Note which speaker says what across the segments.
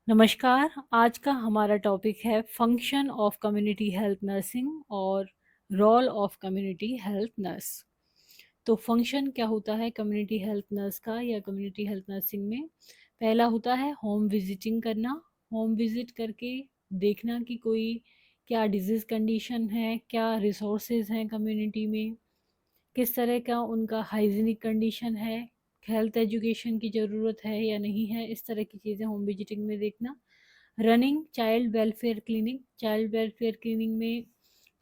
Speaker 1: नमस्कार, आज का हमारा टॉपिक है function of community health nursing और role of community health nurse. तो फंक्शन क्या होता है कम्युनिटी हेल्थ नर्स का या कम्युनिटी हेल्थ नर्सिंग में? पहला होता है होम विजिटिंग करना। होम विजिट करके देखना कि कोई क्या डिजीज़ कंडीशन है, क्या रिसोर्सेज हैं कम्युनिटी में, किस तरह का उनका हाइजीनिक कंडीशन है, हेल्थ एजुकेशन की ज़रूरत है या नहीं है, इस तरह की चीज़ें होम विजिटिंग में देखना। Running child welfare clinic, child welfare clinic में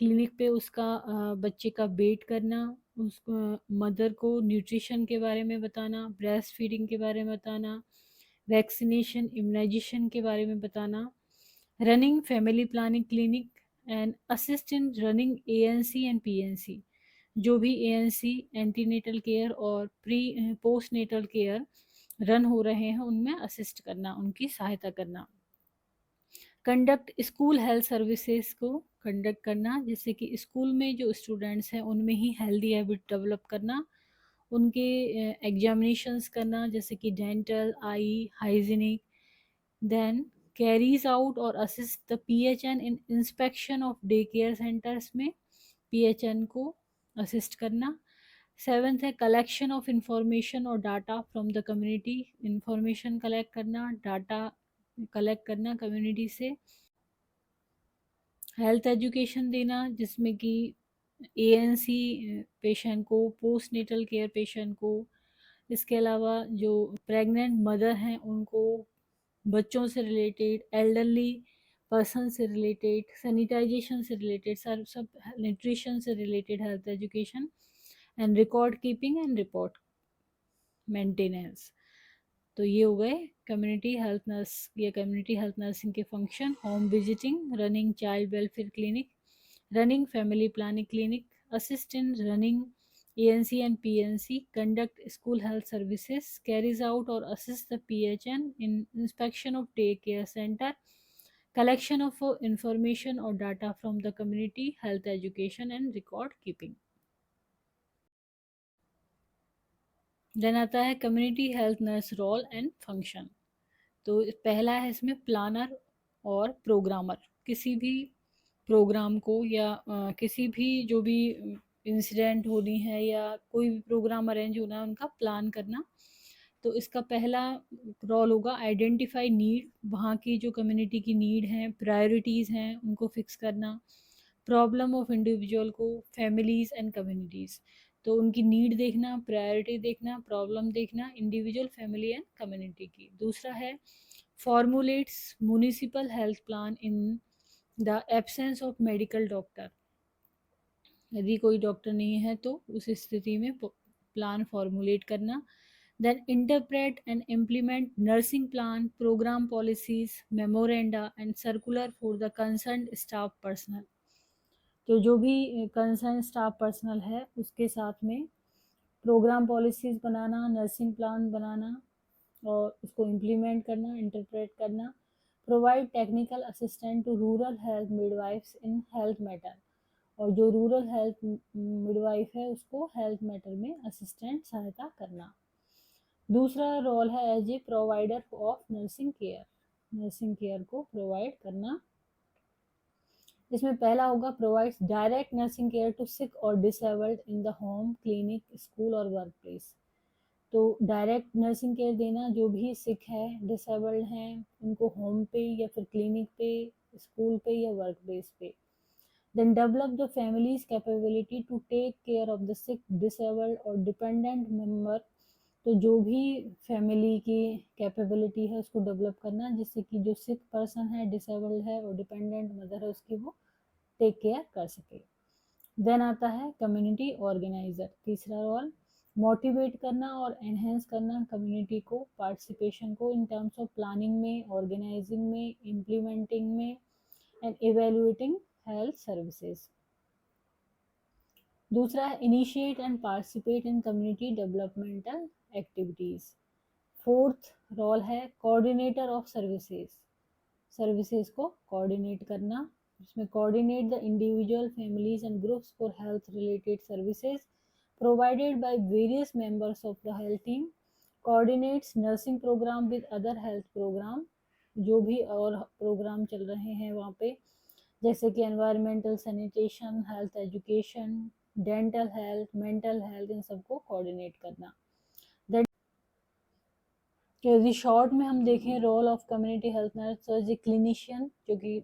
Speaker 1: क्लिनिक पे उसका बच्चे का वेट करना, उसको मदर को न्यूट्रिशन के बारे में बताना, ब्रेस्ट फीडिंग के बारे में बताना, वैक्सीनेशन इम्यूनाइजेशन के बारे में बताना। Running family planning clinic and assist in running ANC and PNC. जो भी एएनसी एंटीनेटल केयर और pre post natal care run हो रहे हैं उनमें असिस्ट करना, उनकी सहायता करना। कंडक्ट स्कूल हेल्थ सर्विसेज को कंडक्ट करना, जिससे कि स्कूल में जो स्टूडेंट्स हैं उनमें ही हेल्दी हैबिट डेवलप करना, उनके एग्जामिनेशंस करना जैसे कि dental, eye, hygienic. Then carries out और assist the PHN in inspection of day care centres में पीएचएन को असिस्ट करना। सेवेंथ है कलेक्शन ऑफ इंफॉर्मेशन और data from the community, information collect करना, डाटा कलेक्ट करना कम्युनिटी से। हेल्थ एजुकेशन देना जिसमें कि एएनसी पेशेंट को, पोस्ट नेटल केयर पेशेंट को, इसके अलावा जो प्रेग्नेंट मदर हैं उनको बच्चों से रिलेटेड, एल्डरली पर्सन से रिलेटेड, सैनिटाइजेशन से रिलेटेड, सब न्यूट्रिशन से related health education and record keeping and report maintenance. तो ये हो गए कम्युनिटी हेल्थ नर्स या कम्युनिटी हेल्थ नर्सिंग के function. Home visiting, running child welfare clinic, running family planning clinic, assist in running ANC and PNC, conduct school health services, carries out और assist the PHN in inspection of day care centre, collection of information or data from the community, health education and record keeping। Then आता है community health nurse role and function. तो पहला है इसमें planner और programmer. किसी भी programme को या किसी भी जो भी इंसिडेंट होनी है या कोई भी प्रोग्राम अरेंज होना है उनका प्लान करना। तो इसका पहला रोल होगा आइडेंटिफाई नीड, वहाँ की जो कम्युनिटी की नीड है, प्रायोरिटीज़ हैं, उनको फिक्स करना। प्रॉब्लम ऑफ इंडिविजुअल को, फैमिलीज़ एंड कम्युनिटीज़। तो उनकी नीड देखना, प्रायोरिटी देखना, प्रॉब्लम देखना, इंडिविजुअल, फैमिली एंड कम्युनिटी की। दूसरा है formulates municipal health plan in the absence of medical doctor. यदि कोई डॉक्टर नहीं है तो उस स्थिति में प्लान फॉर्मुलेट करना। Then interpret and implement nursing plan, programme policies, memoranda and circular for the concern staff personal. तो जो भी कंसर्न स्टाफ पर्सनल है उसके साथ में प्रोग्राम पॉलिसीज़ बनाना, नर्सिंग प्लान बनाना और उसको इम्प्लीमेंट करना, इंटरप्रेट करना। Provide technical assistant to rural health midwifes in health matter, और जो रूरल हेल्थ मिडवाइफ है उसको हेल्थ मैटर में असिस्टेंट सहायता करना। दूसरा रोल है as a provider of nursing care, nursing care को प्रोवाइड करना। इसमें पहला होगा provides direct nursing care to sick और disabled in the home, clinic, school और वर्क प्लेस। तो डायरेक्ट नर्सिंग केयर देना, जो भी सिक है, डिसेबल्ड हैं, उनको होम पे या फिर क्लिनिक पे, स्कूल पे या वर्क प्लेस पे। Then develop the family's capability to take care of the sick, disabled और डिपेंडेंट मेंबर। तो जो भी फैमिली की कैपेबिलिटी है उसको डेवलप करना, जिससे कि जो सिक पर्सन है, डिसेबल्ड है और डिपेंडेंट मदर है उसकी वो टेक केयर कर सके। देन आता है कम्युनिटी ऑर्गेनाइजर, तीसरा रोल मोटिवेट करना और एनहेंस करना कम्युनिटी को, पार्टिसिपेशन को इन टर्म्स ऑफ प्लानिंग में, ऑर्गेनाइजिंग में, इम्प्लीमेंटिंग में एंड इवेल्युएटिंग हेल्थ सर्विसेज। दूसरा है initiate and participate in community developmental activities. Fourth role है कोऑर्डिनेटर ऑफ सर्विसेज, सर्विसेज को कोऑर्डिनेट करना, जिसमें coordinate the individual, families and groups for health related services provided by various members of the health team, coordinates nursing programme with other health programme, जो भी और programme चल रहे हैं वहाँ पे, जैसे कि environmental sanitation, health education, dental health, mental health, इन सबको कोऑर्डिनेट करना। दैट यदि शॉर्ट में हम देखें role of community health nurse as a clinician, जो कि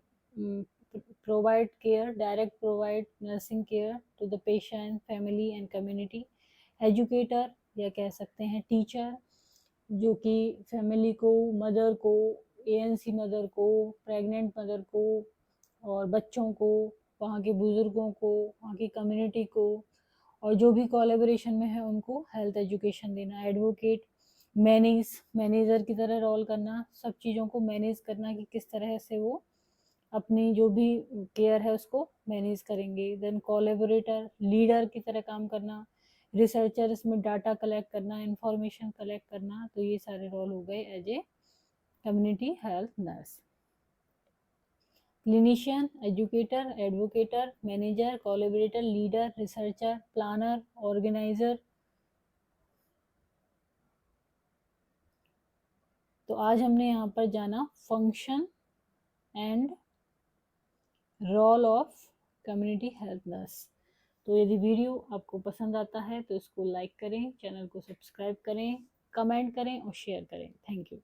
Speaker 1: provide care, direct provide nursing care to the patient, family and community. Educator या कह सकते हैं टीचर, जो कि फैमिली को, मदर को, एएनसी मदर को, प्रेग्नेंट मदर को और बच्चों को, वहाँ के बुजुर्गों को, वहाँ की कम्युनिटी को, और जो भी कोलेबोरेशन में है उनको हेल्थ एजुकेशन देना। एडवोकेट, मैनेजर की तरह रोल करना, सब चीज़ों को मैनेज करना कि किस तरह से वो अपनी जो भी केयर है उसको मैनेज करेंगे। देन कोलेबोरेटर, लीडर की तरह काम करना। रिसर्चर, इसमें डाटा कलेक्ट करना, इंफॉर्मेशन कलेक्ट करना। तो ये सारे रोल हो गए as a community health nurse. Clinician, educator, advocator, manager, collaborator, leader, researcher, planner, organiser. तो आज हमने यहाँ पर जाना function and role of community health nurse. तो यदि वीडियो आपको पसंद आता है तो इसको लाइक करें, चैनल को सब्सक्राइब करें, कमेंट करें और शेयर करें। Thank you.